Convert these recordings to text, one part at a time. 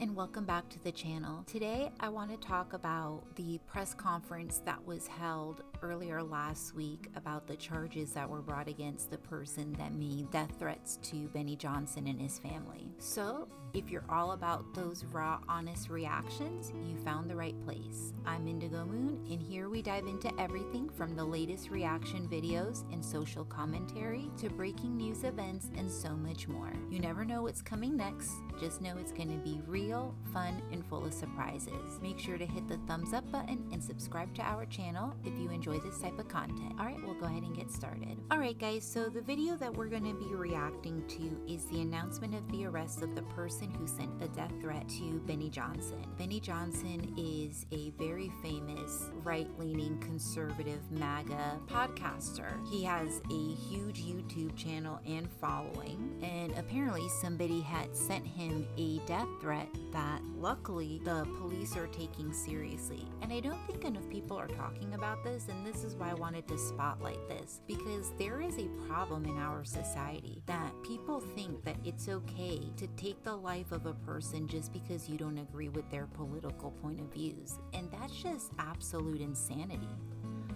and welcome back to the channel. Today I want to talk about the press conference that was held earlier last week about the charges that were brought against the person that made death threats to Benny Johnson and his family. So if you're all about those raw, honest reactions, you found the right place. I'm Indigo Moon, and here we dive into everything from the latest reaction videos and social commentary to breaking news events and so much more. You never know what's coming next, just know it's going to be real, fun, and full of surprises. Make sure to hit the thumbs up button and subscribe to our channel if you enjoy this type of content. Alright, we'll go ahead and get started. Alright guys, so the video that we're going to be reacting to is the announcement of the arrest of the person who sent a death threat to Benny Johnson. Benny Johnson is a very famous right-leaning conservative MAGA podcaster. He has a huge YouTube channel and following, and apparently somebody had sent him a death threat that luckily the police are taking seriously. And I don't think enough people are talking about this, and this is why I wanted to spotlight this, because there is a problem in our society that people think that it's okay to take the life of a person just because you don't agree with their political point of views, and that's just absolute insanity.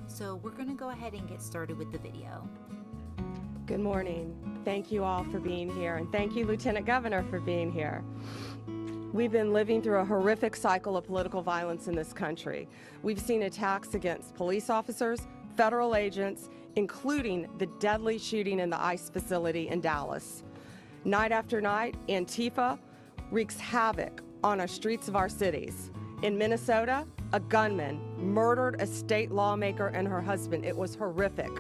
So we're going to go ahead and get started with the video. Good morning. Thank you all for being here, and thank you, Lieutenant Governor, for being here. We've been living through a horrific cycle of political violence in this country. We've seen attacks against police officers, federal agents, including the deadly shooting in the ICE facility in Dallas. Night after night, Antifa wreaks havoc on our streets of our cities. In Minnesota, a gunman murdered a state lawmaker and her husband. It was horrific.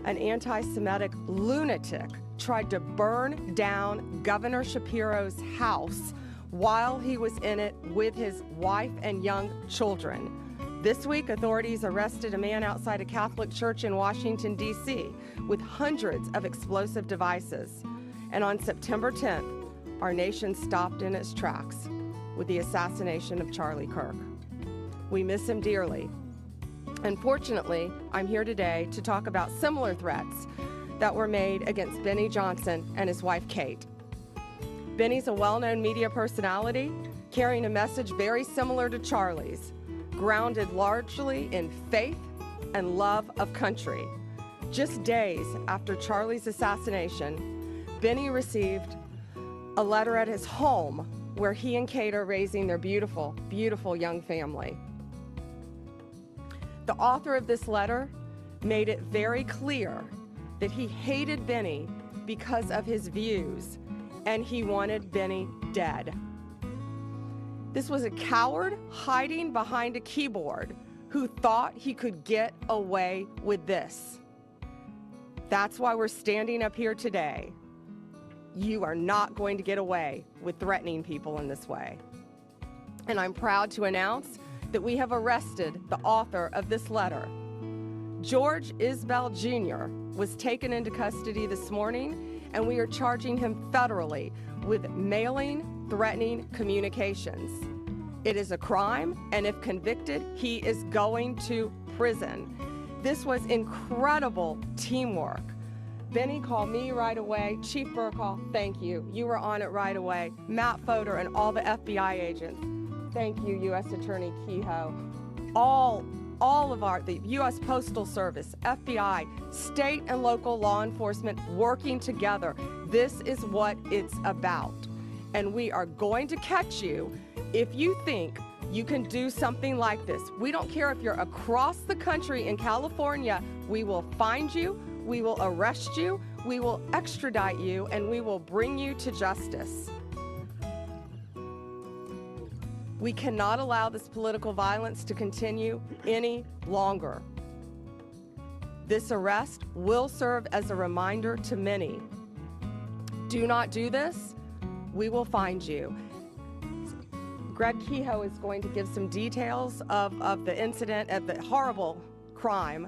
An anti-Semitic lunatic tried to burn down Governor Shapiro's house while he was in it with his wife and young children. This week, authorities arrested a man outside a Catholic church in Washington, D.C. with hundreds of explosive devices. And on September 10th, our nation stopped in its tracks with the assassination of Charlie Kirk. We miss him dearly. Unfortunately, I'm here today to talk about similar threats that were made against Benny Johnson and his wife, Kate. Benny's a well-known media personality, carrying a message very similar to Charlie's, grounded largely in faith and love of country. Just days after Charlie's assassination, Benny received a letter at his home where he and Kate are raising their beautiful, beautiful young family. The author of this letter made it very clear that he hated Benny because of his views, and he wanted Benny dead. This was a coward hiding behind a keyboard who thought he could get away with this. That's why we're standing up here today. You are not going to get away with threatening people in this way. And I'm proud to announce that we have arrested the author of this letter. George Isbell Jr. was taken into custody this morning, and we are charging him federally with mailing threatening communications. It is a crime, and if convicted, he is going to prison. This was incredible teamwork. Benny called me right away. Chief Burkall, thank you. You were on it right away. Matt Fodor and all the FBI agents. Thank you, U.S. Attorney Kehoe. All of the U.S. Postal Service, FBI, state and local law enforcement working together. This is what it's about. And we are going to catch you if you think you can do something like this. We don't care if you're across the country in California. We will find you, we will arrest you, we will extradite you, and we will bring you to justice. We cannot allow this political violence to continue any longer. This arrest will serve as a reminder to many. Do not do this, we will find you. Greg Kehoe is going to give some details of the incident, of the horrible crime,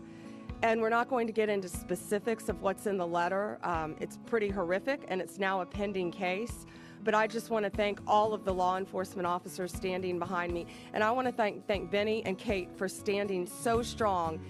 and we're not going to get into specifics of what's in the letter. It's pretty horrific, and it's now a pending case. But I just want to thank all of the law enforcement officers standing behind me. And I want to thank Benny and Kate for standing so strong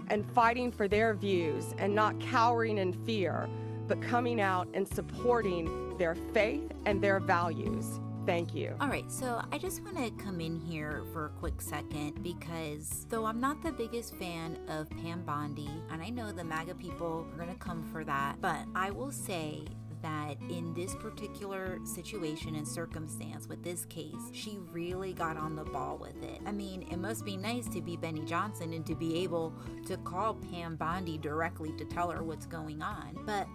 and fighting for their views and not cowering in fear, but coming out and supporting their faith and their values. Thank you. All right, so I just want to come in here for a quick second because though I'm not the biggest fan of Bondi, and I know the MAGA people are going to come for that, but I will say that in this particular situation and circumstance with this case, she really got on the ball with it. I mean, it must be nice to be Benny Johnson and to be able to call Bondi directly to tell her what's going on. But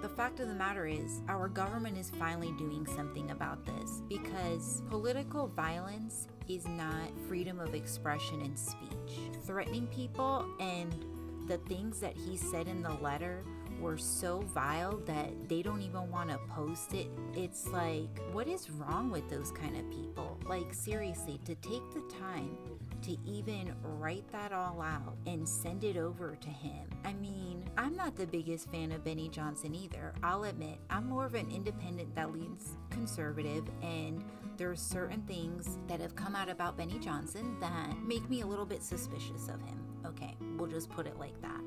the fact of the matter is, our government is finally doing something about this because political violence is not freedom of expression and speech. Threatening people and the things that he said in the letter were so vile that they don't even want to post it. It's like, what is wrong with those kind of people? Like, seriously, to take the time to even write that all out and send it over to him. I mean, I'm not the biggest fan of Benny Johnson either. I'll admit, I'm more of an independent that leans conservative, and there are certain things that have come out about Benny Johnson that make me a little bit suspicious of him. Okay, we'll just put it like that.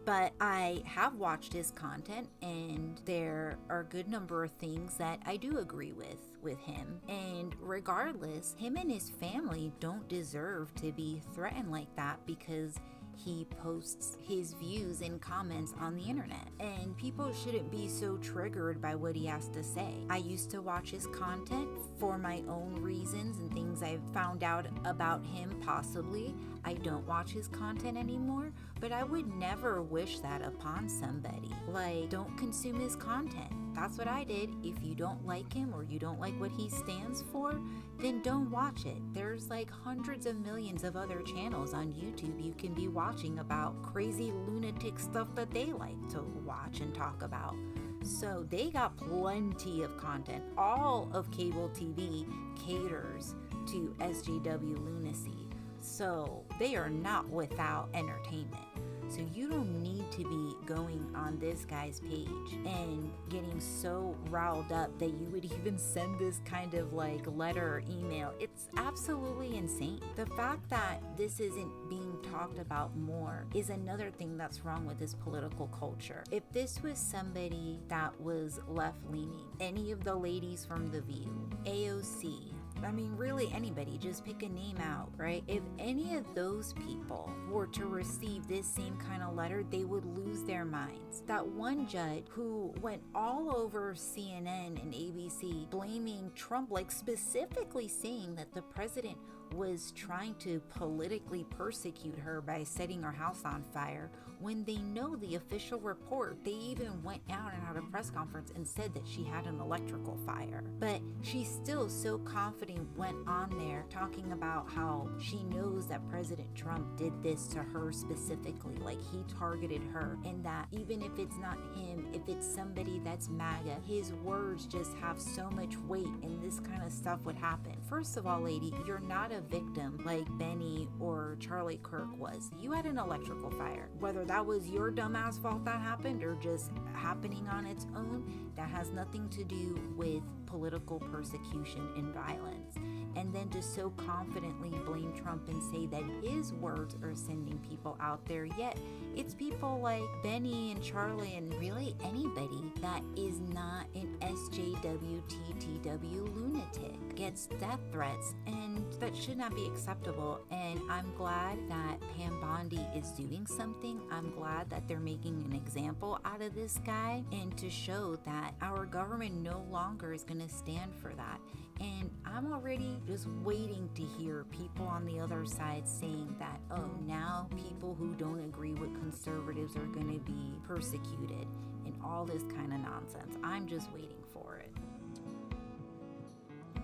But I have watched his content, and there are a good number of things that I do agree with him. And regardless, him and his family don't deserve to be threatened like that because he posts his views and comments on the internet. And people shouldn't be so triggered by what he has to say. I used to watch his content for my own reasons and things I've found out about him possibly. I don't watch his content anymore, but I would never wish that upon somebody. Like, don't consume his content. That's what I did. If you don't like him or you don't like what he stands for, then don't watch it. There's like hundreds of millions of other channels on YouTube you can be watching about crazy lunatic stuff that they like to watch and talk about. So they got plenty of content. All of cable TV caters to SJW lunacy. So they are not without entertainment. So you don't need to be going on this guy's page and getting so riled up that you would even send this kind of like letter or email. It's absolutely insane. The fact that this isn't being talked about more is another thing that's wrong with this political culture. If this was somebody that was left-leaning, any of the ladies from The View, AOC, I mean, really anybody, just pick a name out, right? If any of those people were to receive this same kind of letter, they would lose their minds. That one judge who went all over CNN and ABC blaming Trump, like specifically saying that the president was trying to politically persecute her by setting her house on fire, when they know the official report, they even went out and had a press conference and said that she had an electrical fire. But she still so confident went on there talking about how she knows that President Trump did this to her specifically, like he targeted her, and that even if it's not him, if it's somebody that's MAGA, his words just have so much weight and this kind of stuff would happen. First of all, lady, you're not a victim like Benny or Charlie Kirk was. You had an electrical fire. Whether that was your dumbass fault that happened or just happening on its own, that has nothing to do with political persecution and violence. And then to so confidently blame Trump and say that his words are sending people out there, yet it's people like Benny and Charlie and really anybody that is not an SJW, TTW lunatic gets death threats, and that should not be acceptable. And I'm glad that Bondi is doing something. I'm glad that they're making an example out of this guy, and to show that our government no longer is going to stand for that. And I'm already just waiting to hear people on the other side saying that, oh, now people who don't agree with conservatives are going to be persecuted and all this kind of nonsense. I'm just waiting for it.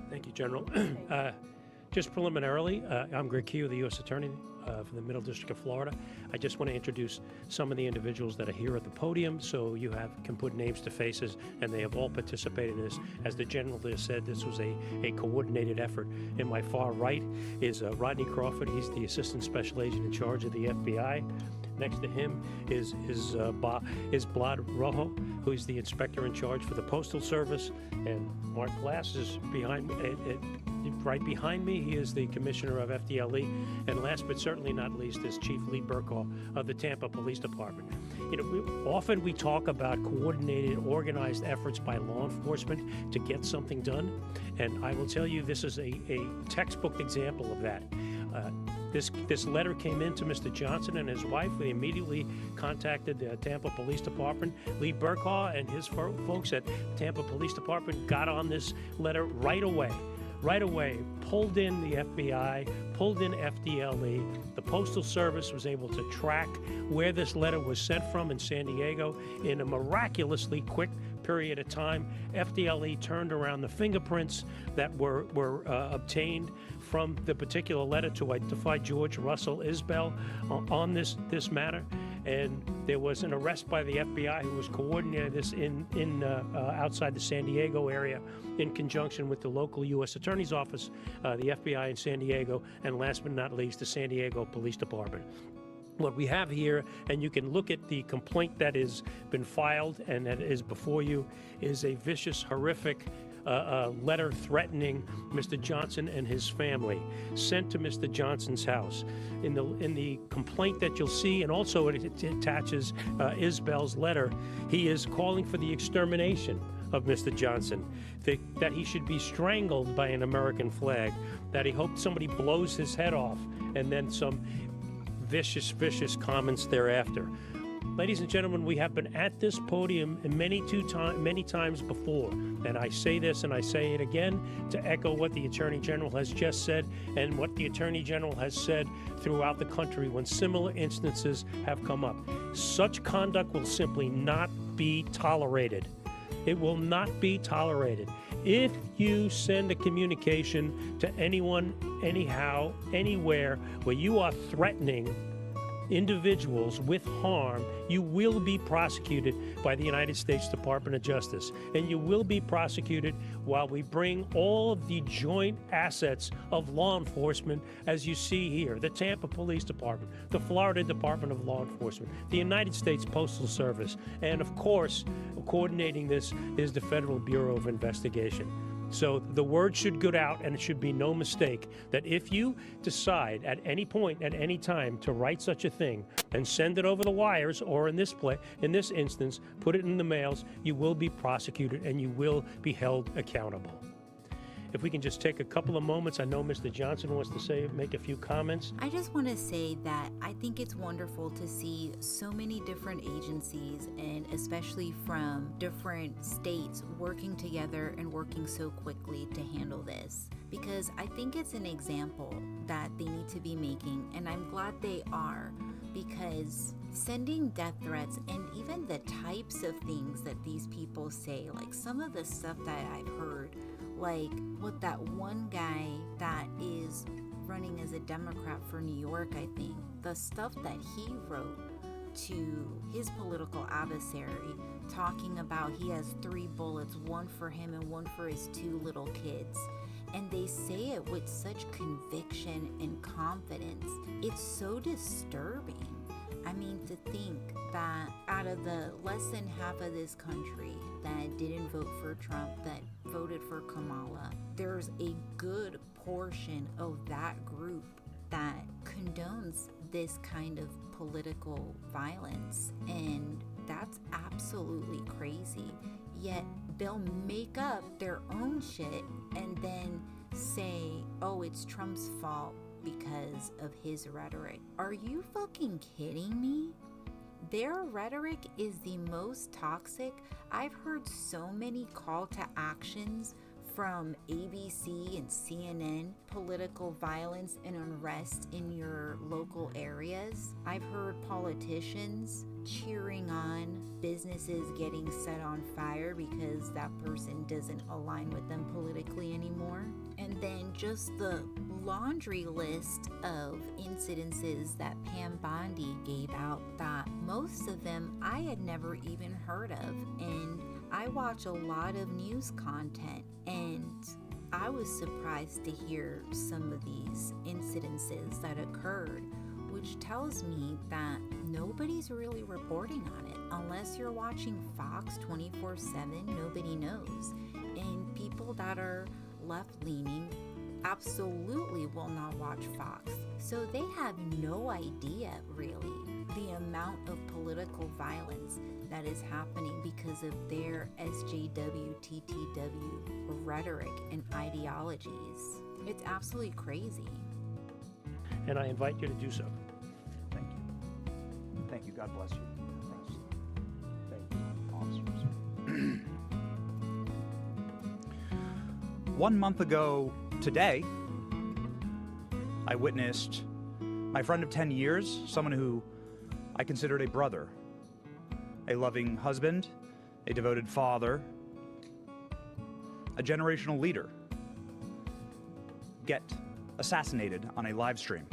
Thank you, General. Just preliminarily, I'm Greg Keo, the U.S. Attorney for the Middle District of Florida. I just want to introduce some of the individuals that are here at the podium so you can put names to faces, and they have all participated in this. As the General just said, this was a coordinated effort. In my far right is Rodney Crawford. He's the Assistant Special Agent in charge of the FBI. Next to him is Blad Rojo, who is the Inspector in charge for the Postal Service, and Mark Glass is behind me. Right behind me, he is the Commissioner of FDLE, and last but certainly not least is Chief Lee Burkall of the Tampa Police Department. Often we talk about coordinated, organized efforts by law enforcement to get something done, and I will tell you this is a textbook example of that. This letter came in to Mr. Johnson and his wife. We immediately contacted the Tampa Police Department. Lee Burkhaw and his folks at Tampa Police Department got on this letter right away, pulled in the FBI, pulled in FDLE. The Postal Service was able to track where this letter was sent from in San Diego in a miraculously quick period of time. FDLE turned around the fingerprints that were obtained from the particular letter to identify George Russell Isbell on this matter. And there was an arrest by the FBI who was coordinating this in outside the San Diego area in conjunction with the local U.S. Attorney's Office, the FBI in San Diego, and last but not least, the San Diego Police Department. What we have here, and you can look at the complaint that has been filed and that is before you, is a vicious, horrific letter threatening Mr. Johnson and his family, sent to Mr. Johnson's house. In the complaint that you'll see, and also it attaches Isbell's letter, he is calling for the extermination of Mr. Johnson, that he should be strangled by an American flag, that he hoped somebody blows his head off, and then some vicious comments thereafter. Ladies and gentlemen, we have been at this podium many times before, and I say this and I say it again to echo what the Attorney General has just said and what the Attorney General has said throughout the country when similar instances have come up. Such conduct will simply not be tolerated. It will not be tolerated. If you send a communication to anyone, anyhow, anywhere, where you are threatening individuals with harm, you will be prosecuted by the United States Department of Justice. And you will be prosecuted while we bring all of the joint assets of law enforcement, as you see here, the Tampa Police Department, the Florida Department of Law Enforcement, the United States Postal Service, and of course, coordinating this is the Federal Bureau of Investigation. So the word should go out, and it should be no mistake that if you decide at any point, at any time, to write such a thing and send it over the wires, or in this instance, put it in the mails, you will be prosecuted and you will be held accountable. If we can just take a couple of moments, I know Mr. Johnson wants to make a few comments. I just want to say that I think it's wonderful to see so many different agencies, and especially from different states, working together and working so quickly to handle this. Because I think it's an example that they need to be making, and I'm glad they are, because sending death threats and even the types of things that these people say, like some of the stuff that I've heard, like what that one guy that is running as a Democrat for New York, I think, the stuff that he wrote to his political adversary, talking about he has 3 bullets, one for him and one for his 2 little kids. And they say it with such conviction and confidence. It's so disturbing. I mean, to think that out of the less than half of this country that didn't vote for Trump, that voted for Kamala, there's a good portion of that group that condones this kind of political violence. And that's absolutely crazy. Yet they'll make up their own shit and then say, oh, it's Trump's fault because of his rhetoric. Are you fucking kidding me? Their rhetoric is the most toxic. I've heard so many call to actions from ABC and CNN, political violence and unrest in your local areas. I've heard politicians cheering on businesses getting set on fire because that person doesn't align with them politically anymore. And then just the laundry list of incidences that Pam Bondi gave out, that most of them I had never even heard of. And I watch a lot of news content, and I was surprised to hear some of these incidences that occurred, which tells me that nobody's really reporting on it. Unless you're watching Fox 24/7, nobody knows. And people that are left-leaning absolutely will not watch Fox. So they have no idea, really. the amount of political violence that is happening because of their SJW, TTW rhetoric and ideologies. It's absolutely crazy. And I invite you to do so. Thank you. Thank you. God bless you. Thanks. Thank you, officers. 1 month ago today, I witnessed my friend of 10 years, someone who I considered a brother, a loving husband, a devoted father, a generational leader, get assassinated on a live stream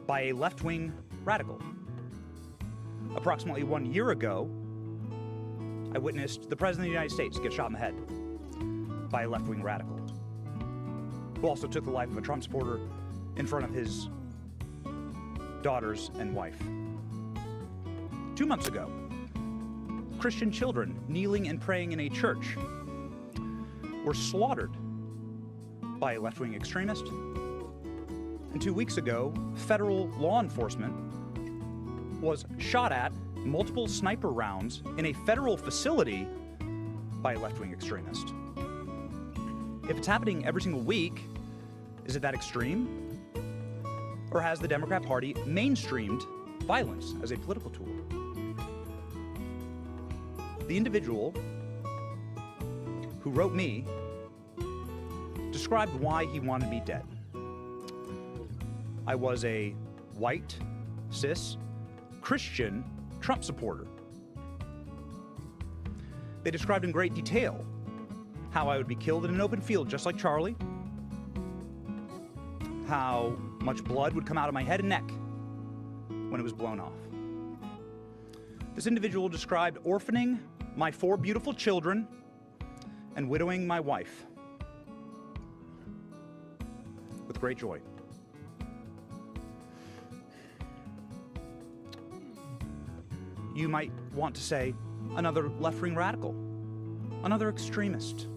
by a left-wing radical. Approximately 1 year ago, I witnessed the President of the United States get shot in the head by a left-wing radical, who also took the life of a Trump supporter in front of his daughters and wife. 2 months ago, Christian children kneeling and praying in a church were slaughtered by a left-wing extremist. And 2 weeks ago, federal law enforcement was shot at multiple sniper rounds in a federal facility by a left-wing extremist. If it's happening every single week, is it that extreme? Or has the Democrat Party mainstreamed violence as a political tool? The individual who wrote me described why he wanted me dead. I was a white, cis, Christian Trump supporter. They described in great detail how I would be killed in an open field just like Charlie, how much blood would come out of my head and neck when it was blown off. This individual described orphaning my 4 beautiful children and widowing my wife with great joy. You might want to say, another left-wing radical, another extremist.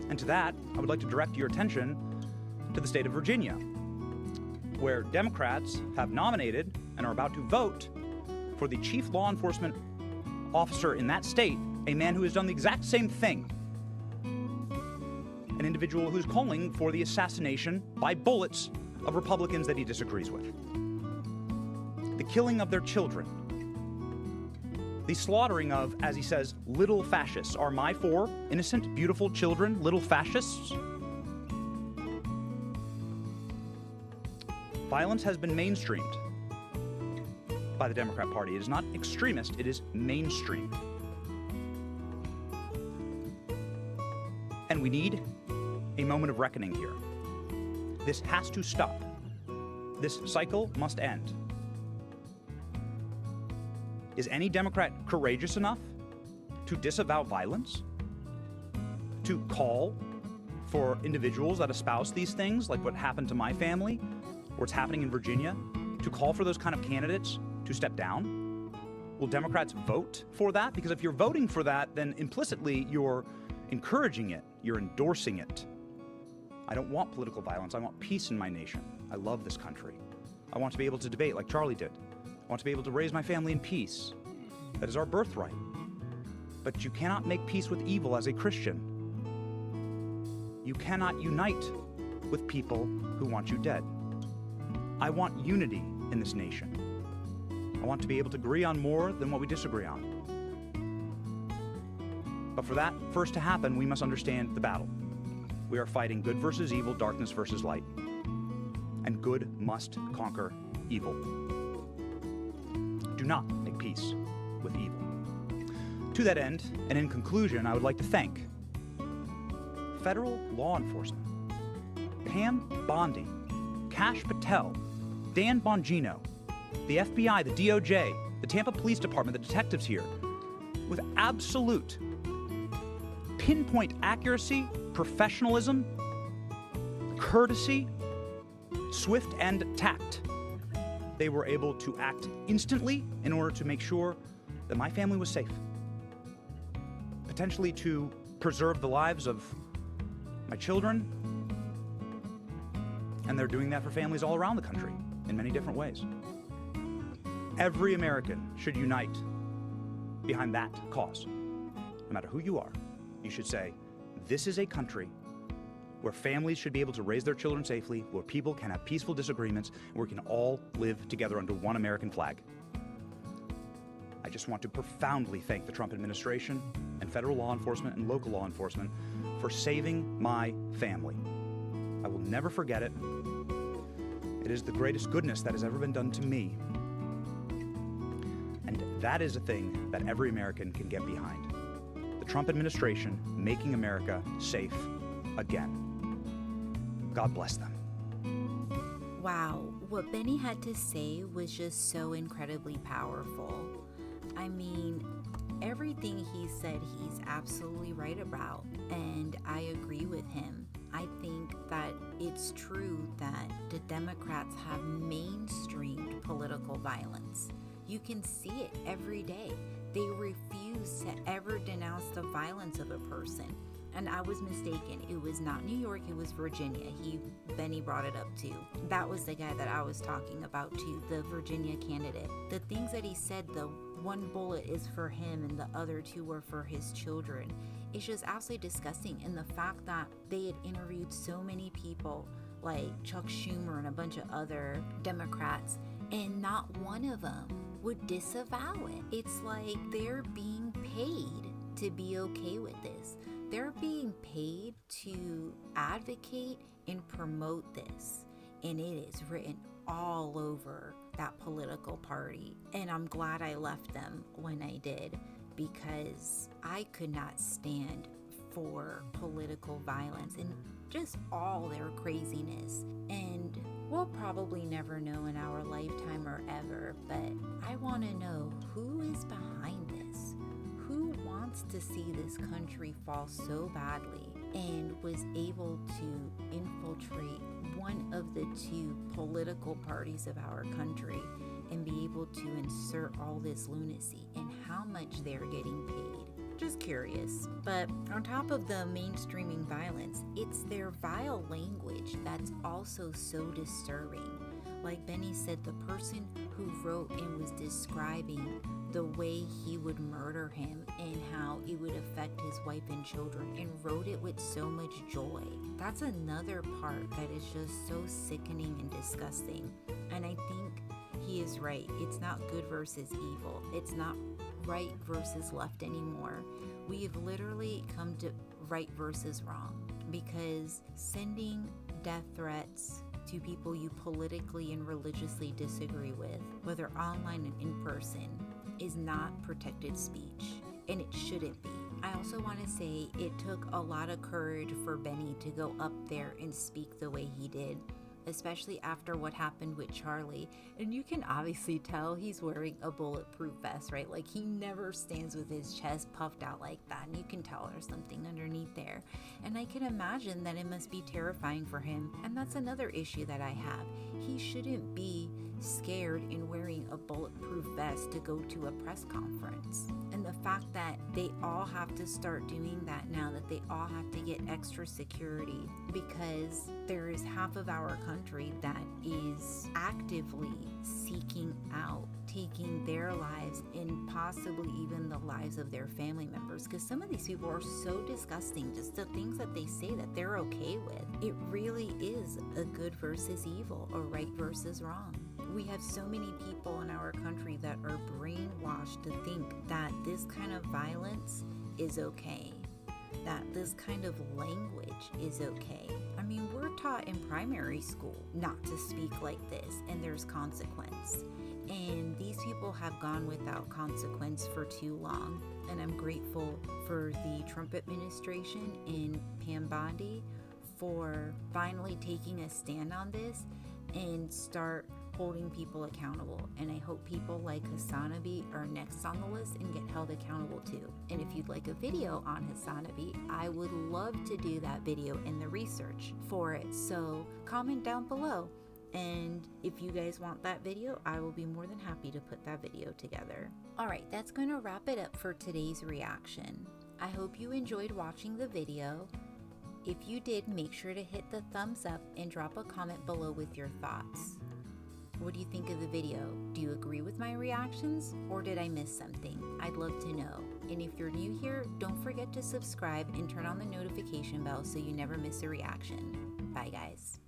And to that, I would like to direct your attention to the state of Virginia, where Democrats have nominated and are about to vote for the chief law enforcement officer in that state, a man who has done the exact same thing. An individual who's calling for the assassination by bullets of Republicans that he disagrees with. The killing of their children. The slaughtering of, as he says, little fascists. Are my 4 innocent, beautiful children little fascists? Violence has been mainstreamed by the Democrat Party. It is not extremist, it is mainstream. And we need a moment of reckoning here. This has to stop. This cycle must end. Is any Democrat courageous enough to disavow violence? To call for individuals that espouse these things, like what happened to my family, or what's happening in Virginia, to call for those kind of candidates to step down? Will Democrats vote for that? Because if you're voting for that, then implicitly you're encouraging it, you're endorsing it. I don't want political violence. I want peace in my nation. I love this country. I want to be able to debate like Charlie did. I want to be able to raise my family in peace. That is our birthright. But you cannot make peace with evil as a Christian. You cannot unite with people who want you dead. I want unity in this nation. I want to be able to agree on more than what we disagree on. But for that first to happen, we must understand the battle. We are fighting good versus evil, darkness versus light. And good must conquer evil. Do not make peace with evil. To that end, and in conclusion, I would like to thank federal law enforcement, Pam Bondi, Kash Patel, Dan Bongino, the FBI, the DOJ, the Tampa Police Department, the detectives here, with absolute pinpoint accuracy, professionalism, courtesy, swift and tact. They were able to act instantly in order to make sure that my family was safe. Potentially to preserve the lives of my children. And they're doing that for families all around the country in many different ways. Every American should unite behind that cause. No matter who you are, you should say, this is a country where families should be able to raise their children safely, where people can have peaceful disagreements, and where we can all live together under one American flag. I just want to profoundly thank the Trump administration and federal law enforcement and local law enforcement for saving my family. I will never forget it. It is the greatest goodness that has ever been done to me. And that is a thing that every American can get behind. The Trump administration making America safe again. God bless them. Wow, what Benny had to say was just so incredibly powerful. I mean, everything he said he's absolutely right about, and I agree with him. I think that it's true that the Democrats have mainstreamed political violence. You can see it every day. They refuse to ever denounce the violence of a person. And I was mistaken. It was not New York, it was Virginia. Benny brought it up too. That was the guy that I was talking about too, the Virginia candidate. The things that he said, the one bullet is for him and the other two were for his children. It's just absolutely disgusting. And the fact that they had interviewed so many people like Chuck Schumer and a bunch of other Democrats, and not one of them would disavow it. It's like they're being paid to be okay with this. They're being paid to advocate and promote this. And it is written all over that political party. And I'm glad I left them when I did, because I could not stand for political violence and just all their craziness. And we'll probably never know in our lifetime or ever, but I want to know who is behind this. Who wants to see this country fall so badly and was able to infiltrate one of the two political parties of our country and be able to insert all this lunacy, and how much they're getting paid? Just curious. But on top of the mainstreaming violence, it's their vile language that's also so disturbing. Like Benny said, the person who wrote and was describing the way he would murder him and how it would affect his wife and children, and wrote it with so much joy. That's another part that is just so sickening and disgusting. And I think he is right. It's not good versus evil. It's not right versus left anymore. We have literally come to right versus wrong, because sending death threats to people you politically and religiously disagree with, whether online and in person, is not protected speech, and it shouldn't be. I also want to say it took a lot of courage for Benny to go up there and speak the way he did, especially after what happened with Charlie. And you can obviously tell he's wearing a bulletproof vest, right? Like, he never stands with his chest puffed out like that, and you can tell there's something underneath there. And I can imagine that it must be terrifying for him. And that's another issue that I have. He shouldn't be scared in wearing a bulletproof vest to go to a press conference. And the fact that they all have to start doing that now, that they all have to get extra security, because there is half of our country that is actively seeking out taking their lives and possibly even the lives of their family members, because some of these people are so disgusting, just the things that they say that they're okay with. It really is a good versus evil, a right versus wrong. We have so many people in our country that are brainwashed to think that this kind of violence is okay, that this kind of language is okay. I mean, we're taught in primary school not to speak like this, and there's consequence. And these people have gone without consequence for too long. And I'm grateful for the Trump administration and Bondi for finally taking a stand on this and start holding people accountable. And I hope people like Hassanabi are next on the list and get held accountable too. And if you'd like a video on Hassanabi, I would love to do that video and the research for it. So comment down below. And if you guys want that video, I will be more than happy to put that video together. Alright, that's going to wrap it up for today's reaction. I hope you enjoyed watching the video. If you did, make sure to hit the thumbs up and drop a comment below with your thoughts. What do you think of the video? Do you agree with my reactions, or did I miss something? I'd love to know. And if you're new here, don't forget to subscribe and turn on the notification bell so you never miss a reaction. Bye guys.